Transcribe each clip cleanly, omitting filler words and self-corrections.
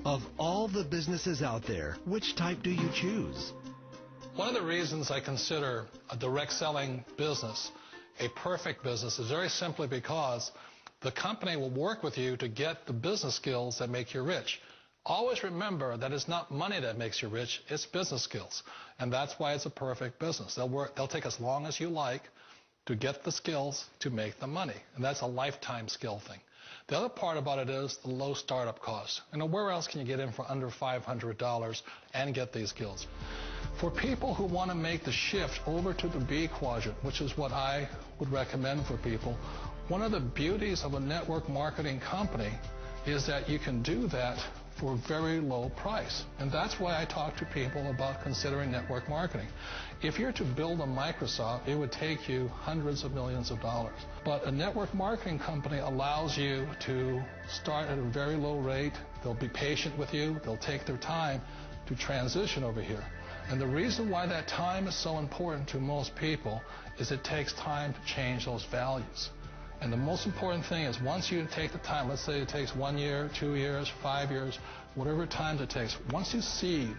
Of all the businesses out there, which type do you choose? One of the reasons I consider a direct selling business a perfect business is very simply because the company will work with you to get the business skills that make you rich. Always remember that it's not money that makes you rich, it's business skills. And that's why it's a perfect business. They'll take as long as you like to get the skills to make the money. And that's a lifetime skill thing. The other part about it is the low startup cost. Where else can you get in for under $500 and get these skills? For people who want to make the shift over to the B quadrant, which is what I would recommend for people, one of the beauties of a network marketing company is that you can do that for a very low price. And that's why I talk to people about considering network marketing. If you're to build a Microsoft, it would take you hundreds of millions of dollars. But a network marketing company allows you to start at a very low rate. They'll be patient with you. They'll take their time to transition over here. And the reason why that time is so important to most people is it takes time to change those values. And the most important thing is once you take the time, let's say it takes 1 year, 2 years, 5 years, whatever time it takes, once you see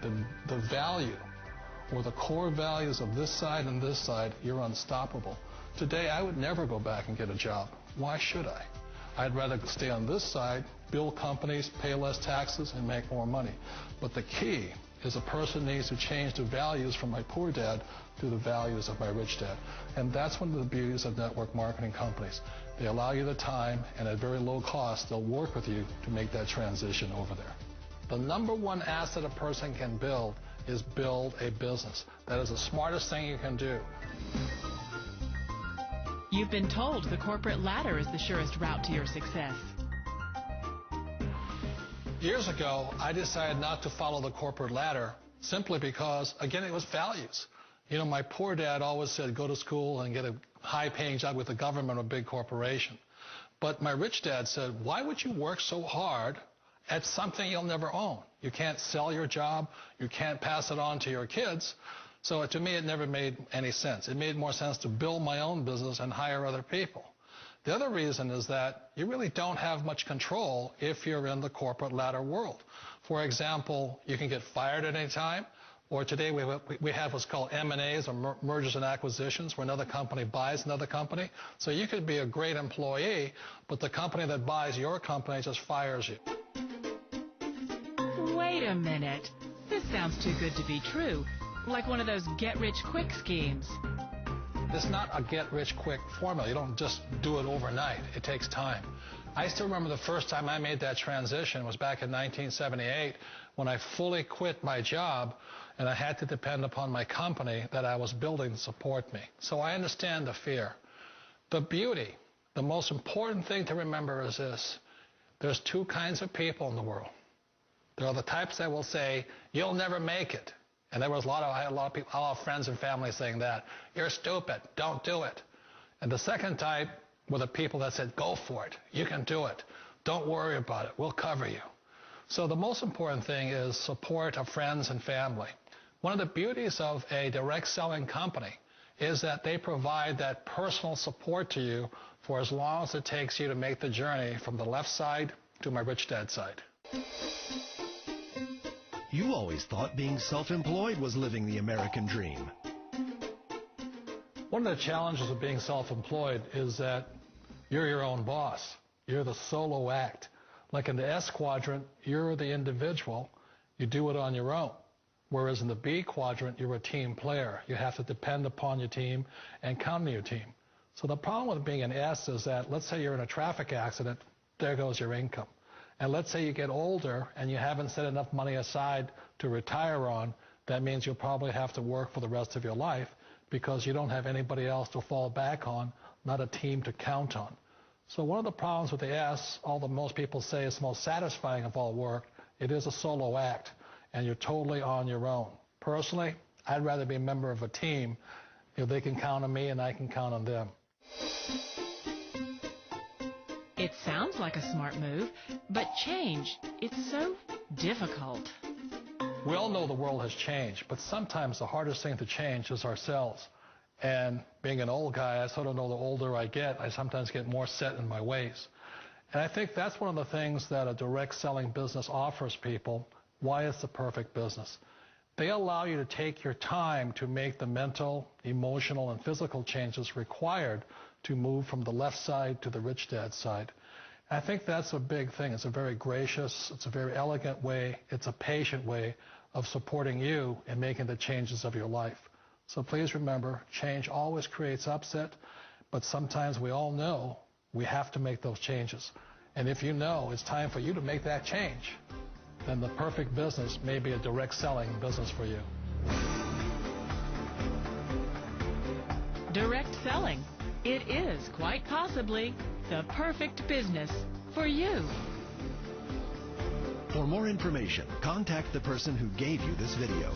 the value or the core values of this side and this side, you're unstoppable. Today, I would never go back and get a job. Why should I? I'd rather stay on this side, build companies, pay less taxes, and make more money. But the key is a person needs to change the values from my poor dad to the values of my rich dad. And that's one of the beauties of network marketing companies. They allow you the time, and at very low cost, they'll work with you to make that transition over there. The number one asset a person can build is build a business. That is the smartest thing you can do. You've been told the corporate ladder is the surest route to your success. Years ago, I decided not to follow the corporate ladder simply because, again, it was values. My poor dad always said, go to school and get a high-paying job with the government or a big corporation. But my rich dad said, why would you work so hard at something you'll never own? You can't sell your job. You can't pass it on to your kids. So to me, it never made any sense. It made more sense to build my own business and hire other people. The other reason is that you really don't have much control if you're in the corporate ladder world. For example, you can get fired at any time, or today we have what's called M&As, or mergers and acquisitions, where another company buys another company. So you could be a great employee, but the company that buys your company just fires you. Wait a minute. This sounds too good to be true. Like one of those get-rich-quick schemes. It's not a get-rich-quick formula. You don't just do it overnight. It takes time. I still remember the first time I made that transition was back in 1978 when I fully quit my job and I had to depend upon my company that I was building to support me. So I understand the fear. The beauty, the most important thing to remember is this. There's two kinds of people in the world. There are the types that will say, you'll never make it. And I had a lot of friends and family saying that. You're stupid. Don't do it. And the second type were the people that said, go for it. You can do it. Don't worry about it. We'll cover you. So the most important thing is support of friends and family. One of the beauties of a direct selling company is that they provide that personal support to you for as long as it takes you to make the journey from the left side to my rich dad side. You always thought being self-employed was living the American dream. One of the challenges of being self-employed is that you're your own boss. You're the solo act. Like in the S quadrant, you're the individual. You do it on your own. Whereas in the B quadrant, you're a team player. You have to depend upon your team and count on your team. So the problem with being an S is that, let's say you're in a traffic accident, there goes your income. And let's say you get older and you haven't set enough money aside to retire on, that means you'll probably have to work for the rest of your life because you don't have anybody else to fall back on, not a team to count on. So one of the problems with the S, although most people say it's the most satisfying of all work, it is a solo act, and you're totally on your own. Personally, I'd rather be a member of a team if they can count on me and I can count on them. It sounds like a smart move, but change, it's so difficult. We all know the world has changed, but sometimes the hardest thing to change is ourselves. And being an old guy, I sort of know the older I get, I sometimes get more set in my ways. And I think that's one of the things that a direct selling business offers people. Why it's the perfect business. They allow you to take your time to make the mental, emotional, and physical changes required to move from the left side to the rich dad side. And I think that's a big thing. It's a very gracious, it's a very elegant way, it's a patient way of supporting you in making the changes of your life. So please remember, change always creates upset, but sometimes we all know we have to make those changes. And if you know it's time for you to make that change, then the perfect business may be a direct selling business for you. Direct selling. It is quite possibly the perfect business for you. For more information, contact the person who gave you this video.